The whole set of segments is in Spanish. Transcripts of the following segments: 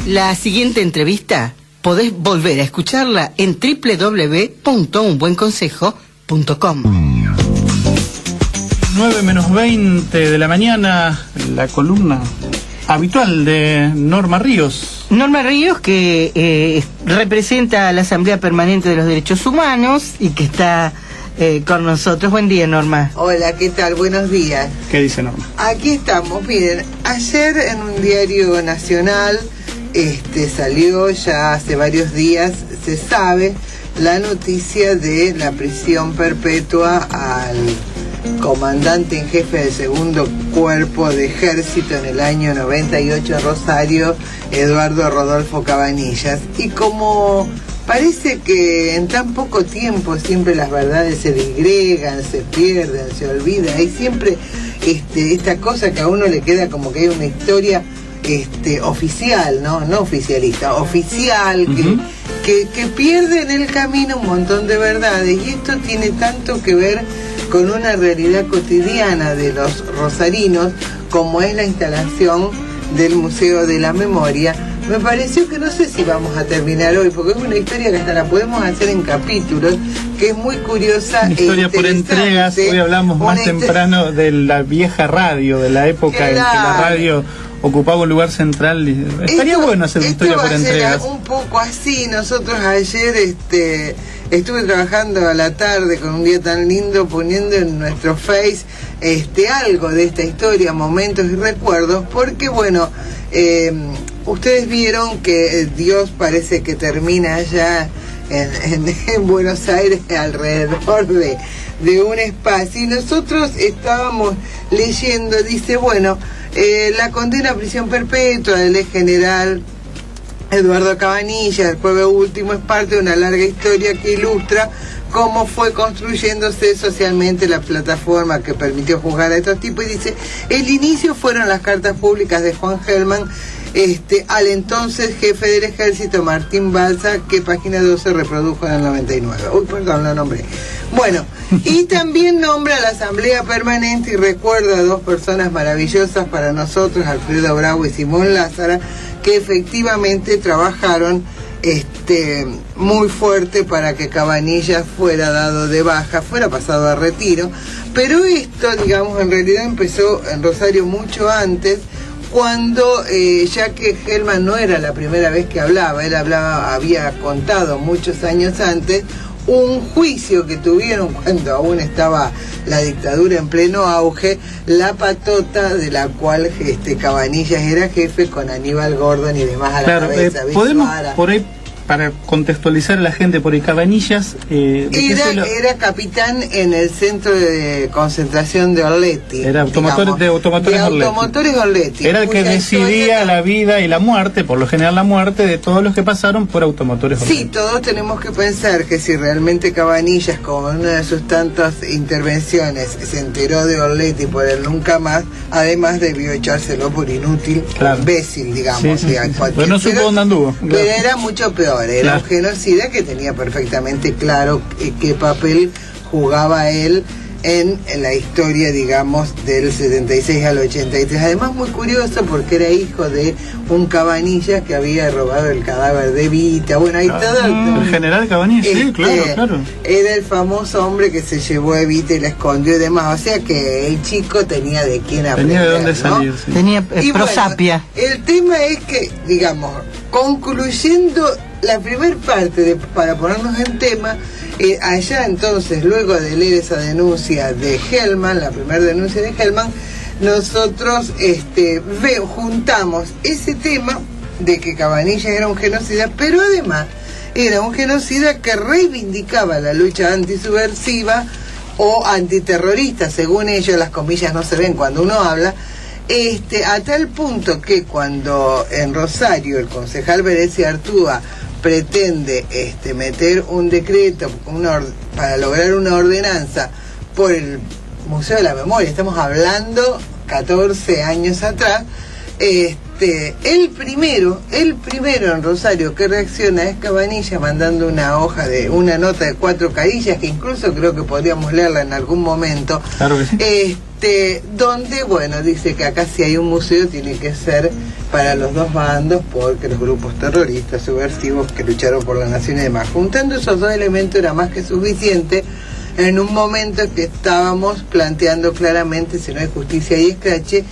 La siguiente entrevista podés volver a escucharla en www.unbuenconsejo.com. 9:20 de la mañana, la columna habitual de Norma Ríos. Norma Ríos, que representa a la Asamblea Permanente de los Derechos Humanos y que está con nosotros. Buen día, Norma. Hola, ¿qué tal? Buenos días. ¿Qué dice Norma? Aquí estamos. Miren, ayer en un diario nacional salió ya hace varios días, se sabe, la noticia de la prisión perpetua al comandante en jefe del segundo cuerpo de ejército en el año 98 en Rosario, Eduardo Rodolfo Cabanillas. Y como parece que en tan poco tiempo siempre las verdades se disgregan, se pierden, se olvidan, hay siempre esta cosa que a uno le queda como que hay una historia oficial, no oficialista, oficial, que pierde en el camino un montón de verdades, y esto tiene tanto que ver con una realidad cotidiana de los rosarinos, como es la instalación del Museo de la Memoria. Me pareció que no sé si vamos a terminar hoy, porque es una historia que hasta la podemos hacer en capítulos, que es muy curiosa. Una historia por entregas. Hoy hablamos más temprano de la vieja radio, de la época en que la radio ocupaba un lugar central. Estaría bueno hacer una historia por entregas. Un poco así. Nosotros ayer estuve trabajando a la tarde con un día tan lindo, poniendo en nuestro Face algo de esta historia, momentos y recuerdos, porque bueno, ustedes vieron que Dios parece que termina allá en Buenos Aires, alrededor de un espacio, y nosotros estábamos leyendo, dice, bueno, la condena a prisión perpetua del ex general Eduardo Cabanillas, el jueves último, es parte de una larga historia que ilustra cómo fue construyéndose socialmente la plataforma que permitió juzgar a estos tipos. Y dice, el inicio fueron las cartas públicas de Juan Gelman al entonces jefe del ejército Martín Balsa, que página 12 reprodujo en el 99. Uy, perdón, lo nombré. Bueno, y también nombra a la Asamblea Permanente y recuerda a dos personas maravillosas para nosotros, Alfredo Bravo y Simón Lázara, que efectivamente trabajaron muy fuerte para que Cabanillas fuera dado de baja, fuera pasado a retiro. Pero esto, digamos, en realidad empezó en Rosario mucho antes, cuando ya que Gelman no era la primera vez que hablaba, él había contado muchos años antes un juicio que tuvieron cuando aún estaba la dictadura en pleno auge, la patota de la cual Cabanillas era jefe, con Aníbal Gordon y demás a la cabeza. Podemos por ahí, para contextualizar a la gente, por ahí Cabanillas era capitán en el centro de concentración de Orletti. Era automotores Orletti. Era el que decidía la vida y la muerte, por lo general la muerte de todos los que pasaron por automotores Orletti. Sí, todos tenemos que pensar que si realmente Cabanillas, como en una de sus tantas intervenciones, se enteró de Orletti por el nunca más, además debió echárselo por inútil, imbécil, digamos. Sí. Pero no supo dónde anduvo. Pero era mucho peor. Era un genocida que tenía perfectamente claro qué papel jugaba él en la historia, digamos, del 76 al 83. Además, muy curioso, porque era hijo de un Cabanillas que había robado el cadáver de Evita. Bueno, ahí todo. El general Cabanillas, sí, claro. Era el famoso hombre que se llevó a Evita y la escondió y demás. O sea que el chico tenía de quién aprender. Tenía de dónde salir, sí. Tenía prosapia. Bueno, el tema es que, digamos, concluyendo la primer parte, para ponernos en tema, allá entonces, luego de leer esa denuncia de Gelman, la primera denuncia de Gelman, nosotros juntamos ese tema de que Cabanillas era un genocida, pero además era un genocida que reivindicaba la lucha antisubversiva o antiterrorista, según ellos. Las comillas no se ven cuando uno habla, a tal punto que cuando en Rosario el concejal Berecia Artúa pretende meter un decreto para lograr una ordenanza por el Museo de la Memoria, estamos hablando 14 años atrás, el primero en Rosario que reacciona es Cabanillas, mandando una nota de 4 carillas, que incluso creo que podríamos leerla en algún momento. Claro que sí. Donde, bueno, dice que acá si hay un museo tiene que ser para los dos bandos, porque los grupos terroristas subversivos que lucharon por la nación y demás. Juntando esos dos elementos era más que suficiente en un momento que estábamos planteando claramente si no hay justicia y escrache,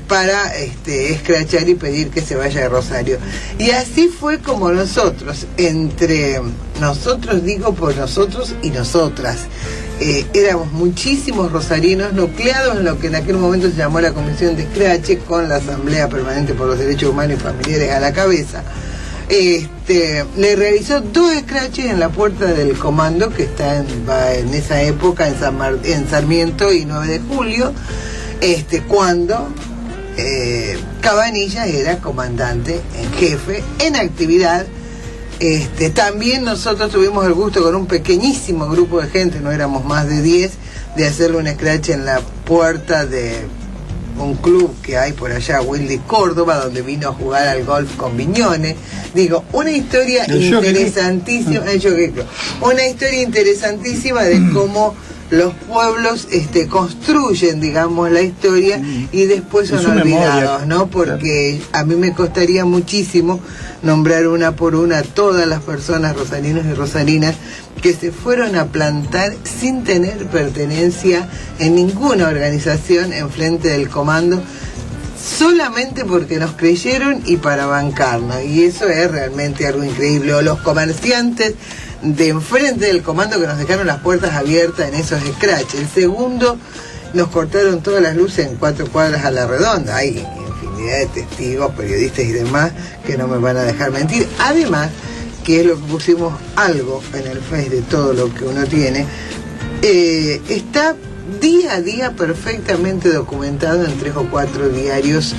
para escrachar y pedir que se vaya de Rosario. Y así fue como nosotros, entre nosotros, digo por nosotros y nosotras, éramos muchísimos rosarinos nucleados en lo que en aquel momento se llamó la Comisión de Escrache, con la Asamblea Permanente por los Derechos Humanos y Familiares a la cabeza. Le realizó 2 escraches en la puerta del comando, que está en esa época en Sarmiento y 9 de julio, cuando Cabanillas era comandante en jefe, en actividad. También nosotros tuvimos el gusto, con un pequeñísimo grupo de gente, no éramos más de 10, de hacerle un scratch en la puerta de un club que hay por allá, Wildy Córdoba, donde vino a jugar al golf con Viñones. Digo, una historia interesantísima, una historia interesantísima de cómo los pueblos construyen, digamos, la historia y después son olvidados, ¿no? Porque a mí me costaría muchísimo nombrar una por una todas las personas rosarinos y rosarinas que se fueron a plantar sin tener pertenencia en ninguna organización en frente del comando, solamente porque nos creyeron y para bancarnos, y eso es realmente algo increíble. O los comerciantes de enfrente del comando que nos dejaron las puertas abiertas en esos scratch. El segundo, nos cortaron todas las luces en 4 cuadras a la redonda. Hay infinidad de testigos, periodistas y demás que no me van a dejar mentir. Además, que es lo que pusimos algo en el Face de todo lo que uno tiene, está día a día perfectamente documentado en 3 o 4 diarios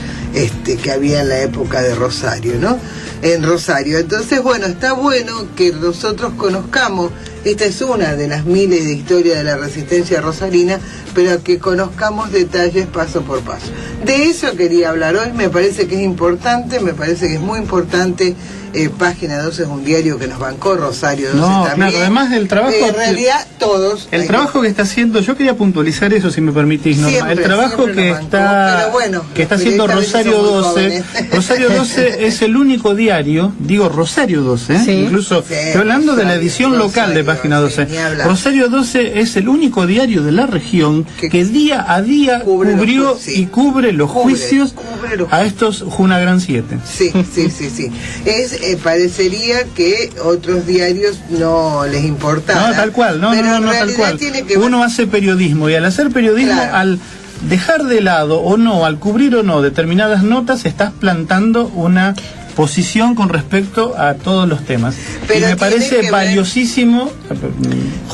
que había en la época de Rosario, ¿no? En Rosario. Entonces, bueno, está bueno que nosotros conozcamos, esta es una de las miles de historias de la resistencia rosarina, pero que conozcamos detalles paso por paso. De eso quería hablar hoy, me parece que es importante, me parece que es muy importante. Página 12 es un diario que nos bancó, Rosario 12 también. Claro, además del trabajo... en realidad, todos... El trabajo que está haciendo, yo quería puntualizar eso, si me permitís, Norma. Siempre, el trabajo que está haciendo Rosario 12. Rosario 12 es el único diario, digo Rosario 12, sí, incluso estoy hablando de la edición local de Página 12. Rosario 12 es el único diario de la región que día a día cubrió y cubre los juicios a estos Junagran 7. Sí. Parecería que otros diarios no les importaba. No, tal cual, no, tal cual. Uno hace periodismo, y al hacer periodismo, claro, al dejar de lado o no, al cubrir o no determinadas notas, estás plantando una posición con respecto a todos los temas. Pero y me parece valiosísimo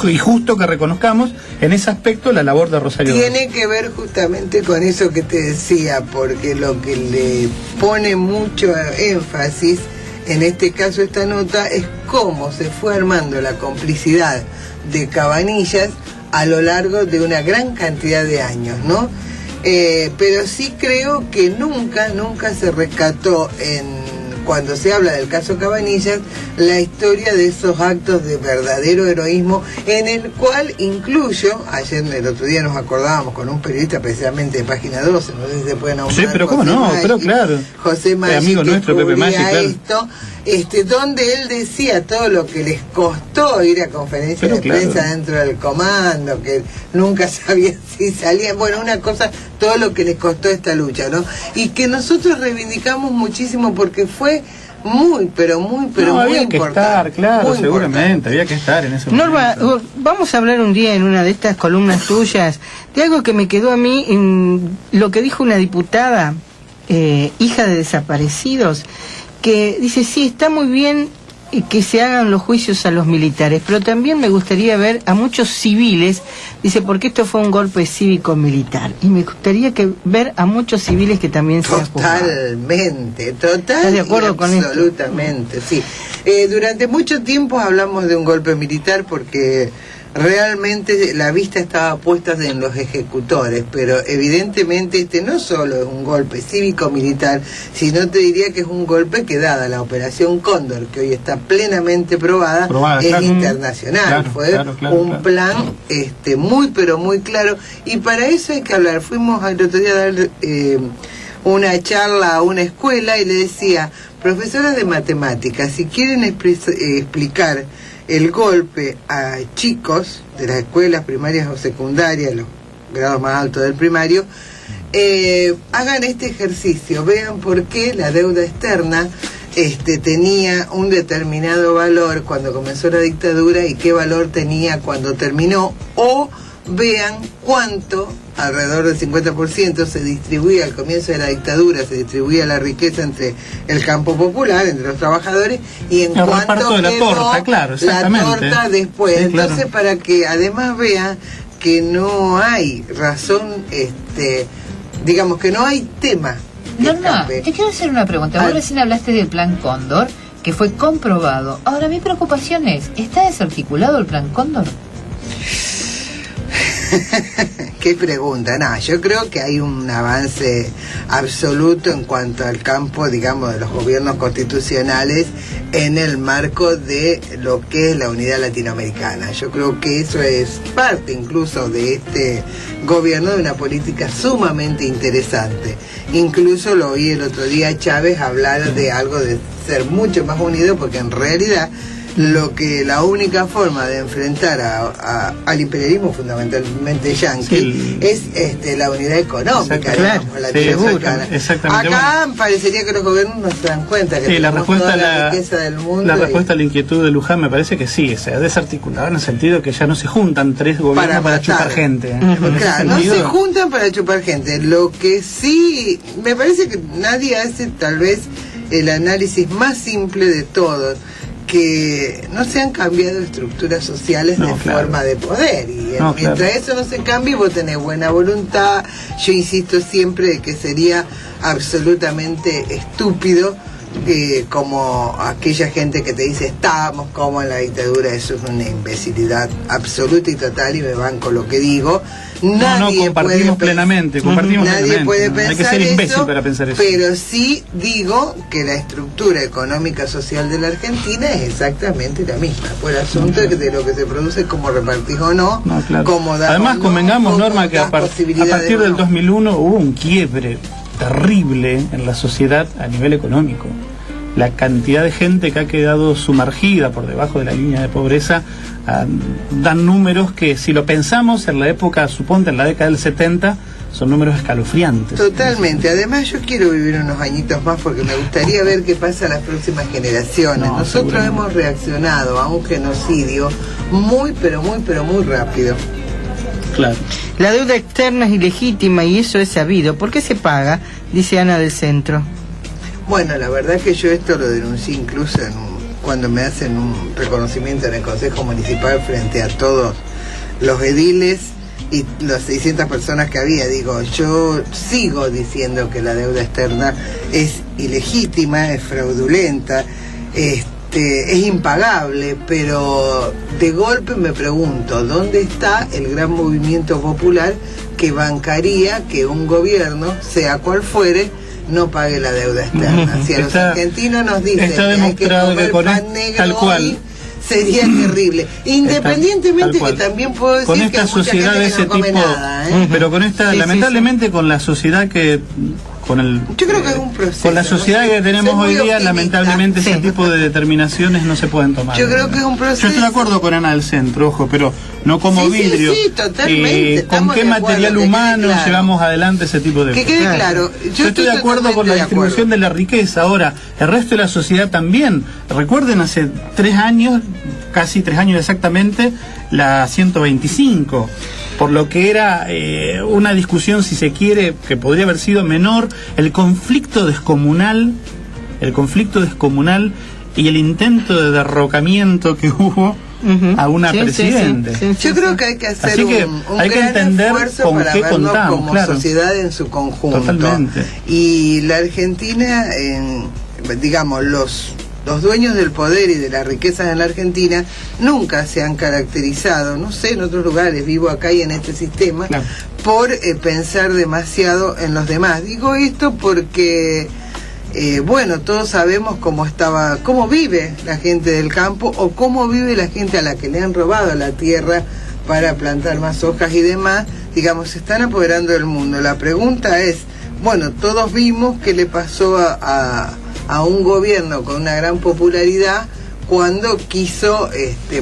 y justo que reconozcamos en ese aspecto la labor de Rosario. Tiene que ver justamente con eso que te decía, porque lo que le pone mucho énfasis en este caso esta nota es cómo se fue armando la complicidad de Cabanillas a lo largo de una gran cantidad de años, ¿no? Pero sí creo que nunca se rescató cuando se habla del caso Cabanillas, la historia de esos actos de verdadero heroísmo, en el cual incluyo, el otro día nos acordábamos con un periodista precisamente de Página 12, no sé si se puede nombrar. Sí, pero cómo no, pero claro. José Maggi, amigo nuestro, Pepe Maggi, claro. Donde él decía todo lo que les costó ir a conferencias de prensa dentro del comando, que nunca sabían si salían, bueno, una cosa, todo lo que les costó esta lucha, ¿no? Y que nosotros reivindicamos muchísimo porque fue muy había que importante. Estar, claro, seguramente, había que estar en ese momento. Norma, vamos a hablar un día en una de estas columnas tuyas de algo que me quedó a mí, en lo que dijo una diputada, hija de desaparecidos, que dice, sí, está muy bien que se hagan los juicios a los militares, pero también me gustaría ver a muchos civiles, dice, porque esto fue un golpe cívico-militar, y me gustaría ver a muchos civiles que también sean juzgados. Totalmente, ¿Estás de acuerdo con esto? Absolutamente, sí. Durante mucho tiempo hablamos de un golpe militar porque realmente la vista estaba puesta en los ejecutores, pero evidentemente este no solo es un golpe cívico-militar, sino te diría que es un golpe que, dada la Operación Cóndor, que hoy está plenamente probada es claro, internacional. Fue un plan muy pero muy claro, y para eso hay que hablar. Fuimos el otro día a dar una charla a una escuela y le decía: profesoras de matemáticas, si quieren explicar el golpe a chicos de las escuelas primarias o secundarias, los grados más altos del primario, hagan este ejercicio, vean por qué la deuda externa tenía un determinado valor cuando comenzó la dictadura y qué valor tenía cuando terminó, o vean cuánto, alrededor del 50%, se distribuía al comienzo de la dictadura, se distribuía la riqueza entre el campo popular, entre los trabajadores, y en cuánto de la quedó torta, claro, la torta después. Sí, entonces, claro, para que además vean que no hay razón, digamos que no hay tema. Norma, te quiero hacer una pregunta. Vos recién hablaste del plan Cóndor, que fue comprobado. Ahora, mi preocupación es, ¿está desarticulado el plan Cóndor? Qué pregunta. No, yo creo que hay un avance absoluto en cuanto al campo, digamos, de los gobiernos constitucionales en el marco de lo que es la unidad latinoamericana. Yo creo que eso es parte incluso de este gobierno, de una política sumamente interesante. Incluso lo oí el otro día a Chávez hablar de algo de ser mucho más unido, porque en realidad la única forma de enfrentar al imperialismo, fundamentalmente yanqui, es la unidad económica, digamos, Acá parecería que los gobiernos no se dan cuenta que la respuesta la riqueza del mundo. La respuesta a la inquietud de Luján me parece que sí, se ha desarticulado en el sentido que ya no se juntan tres gobiernos para chupar gente. Claro, no se juntan para chupar gente. Lo que sí me parece que nadie hace tal vez el análisis más simple de todos, que no se han cambiado estructuras sociales de forma de poder, y mientras eso no se cambie, vos tenés buena voluntad. Yo insisto siempre de que sería absolutamente estúpido como aquella gente que te dice estamos como en la dictadura. Eso es una imbecilidad absoluta y total, y me banco lo que digo. Nadie compartimos plenamente, nadie puede pensar hay que ser imbécil para pensar eso. Pero sí digo que la estructura económica social de la Argentina es exactamente la misma. Por el asunto de lo que se produce, como repartís o no, cómo das. Además, convengamos, Norma, que a partir del 2001 hubo un quiebre terrible en la sociedad a nivel económico. La cantidad de gente que ha quedado sumergida por debajo de la línea de pobreza dan números que, si lo pensamos en la época, suponte en la década del 70, son números escalofriantes. Totalmente. Además, yo quiero vivir unos añitos más porque me gustaría ver qué pasa a las próximas generaciones. Nosotros hemos reaccionado a un genocidio muy rápido. Claro. La deuda externa es ilegítima y eso es sabido. ¿Por qué se paga? Dice Ana del Centro. Bueno, la verdad que yo esto lo denuncié incluso cuando me hacen un reconocimiento en el Consejo Municipal frente a todos los ediles y las 600 personas que había. Digo, yo sigo diciendo que la deuda externa es ilegítima, es fraudulenta, es impagable, pero de golpe me pregunto, ¿dónde está el gran movimiento popular que bancaría que un gobierno, sea cual fuere, no pague la deuda externa? Si a los argentinos nos dicen que hay que comer pan negro tal cual hoy, sería terrible. Independientemente que también puedo decir con esta que hay mucha sociedad gente de que ese no come tipo, nada, pero con esta, lamentablemente, con la sociedad que yo creo que es un proceso. Con la sociedad que tenemos hoy día, lamentablemente ese tipo de determinaciones no se pueden tomar. Yo creo que es un proceso. Yo estoy de acuerdo con Ana del Centro, ojo, pero no como vidrio. Sí, totalmente. ¿Con qué material humano llevamos adelante ese tipo de cosas? Que quede claro. Yo estoy de acuerdo con la distribución de la riqueza. Ahora, el resto de la sociedad también. Recuerden, hace 3 años, casi 3 años exactamente, la 125. Por lo que era una discusión, si se quiere, que podría haber sido menor, el conflicto descomunal y el intento de derrocamiento que hubo a una presidente. Yo creo que hay que hacer un hay que entender esfuerzo con para qué vernos contamos, como sociedad en su conjunto. Totalmente. Y la Argentina, digamos, los los dueños del poder y de la riqueza en la Argentina nunca se han caracterizado, no sé, en otros lugares, vivo acá y en este sistema, claro, por pensar demasiado en los demás. Digo esto porque, bueno, todos sabemos cómo vive la gente del campo o cómo vive la gente a la que le han robado la tierra para plantar más hojas y demás. Digamos, se están apoderando del mundo. La pregunta es, bueno, todos vimos qué le pasó a un gobierno con una gran popularidad cuando quiso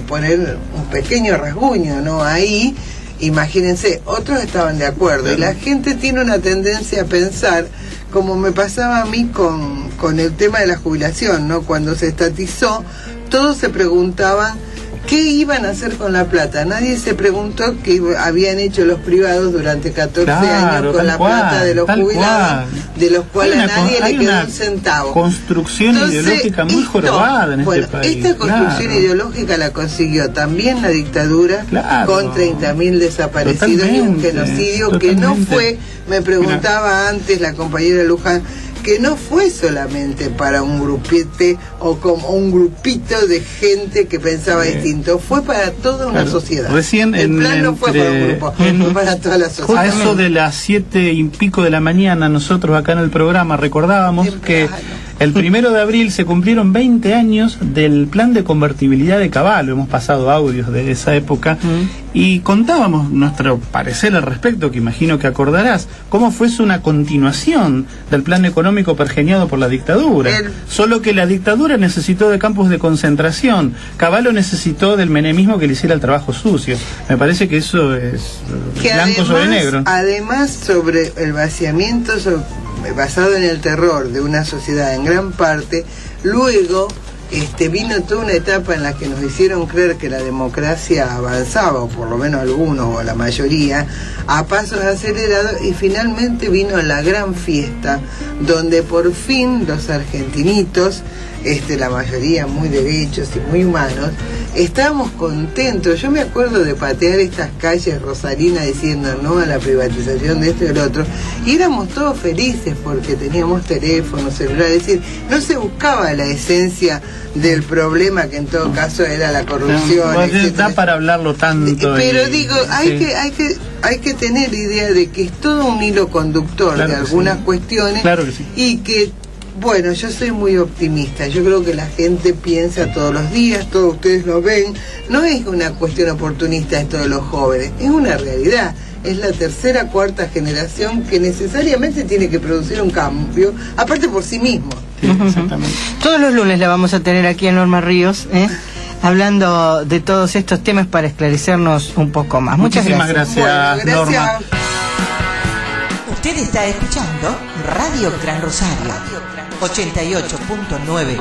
poner un pequeño rasguño, ¿no? Ahí, imagínense, otros estaban de acuerdo, y la gente tiene una tendencia a pensar, como me pasaba a mí con el tema de la jubilación, ¿no? Cuando se estatizó, todos se preguntaban ¿qué iban a hacer con la plata? Nadie se preguntó qué habían hecho los privados durante 14 años con la plata de los jubilados, de los cuales a nadie le quedó un centavo. Construcción ideológica muy jorobada en este país. Esta construcción ideológica la consiguió también la dictadura, con 30.000 desaparecidos y un genocidio que no fue, me preguntaba antes la compañera Luján, que no fue solamente para un grupete o como un grupito de gente que pensaba distinto, fue para toda una sociedad. Recién el plan no fue para un grupo, fue para toda la sociedad. A eso de las 7:00 de la mañana, nosotros acá en el programa recordábamos que el 1 de abril se cumplieron 20 años del plan de convertibilidad de Cavallo. Hemos pasado audios de esa época y contábamos nuestro parecer al respecto, que imagino que acordarás, cómo fuese una continuación del plan económico pergeñado por la dictadura. Solo que la dictadura necesitó de campos de concentración, Cavallo necesitó del menemismo que le hiciera el trabajo sucio. Me parece que eso es blanco sobre negro. Además, sobre el vaciamiento basado en el terror de una sociedad en gran parte, luego vino toda una etapa en la que nos hicieron creer que la democracia avanzaba, o por lo menos algunos o la mayoría, a pasos acelerados, y finalmente vino la gran fiesta donde por fin los argentinitos, la mayoría muy derechos y muy humanos, estábamos contentos. Yo me acuerdo de patear estas calles rosarinas diciendo no a la privatización de esto y del otro, y éramos todos felices porque teníamos teléfonos, celulares, es decir, no se buscaba la esencia del problema, que en todo caso era la corrupción, da para hablarlo tanto. Pero digo, hay que tener idea de que es todo un hilo conductor, claro, de algunas cuestiones, claro que sí. Y que, bueno, yo soy muy optimista. Yo creo que la gente piensa todos los días, todos ustedes lo ven. No es una cuestión oportunista esto de los jóvenes, es una realidad. Es la tercera, cuarta generación que necesariamente tiene que producir un cambio, aparte por sí mismo. Sí, exactamente. Todos los lunes la vamos a tener aquí en Norma Ríos, hablando de todos estos temas para esclarecernos un poco más. Muchas gracias. Bueno, gracias, Norma. Usted está escuchando Radio Gran Rosario 88.9,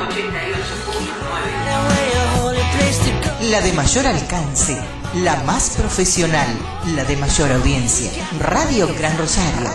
la de mayor alcance, la más profesional, la de mayor audiencia. Radio Gran Rosario.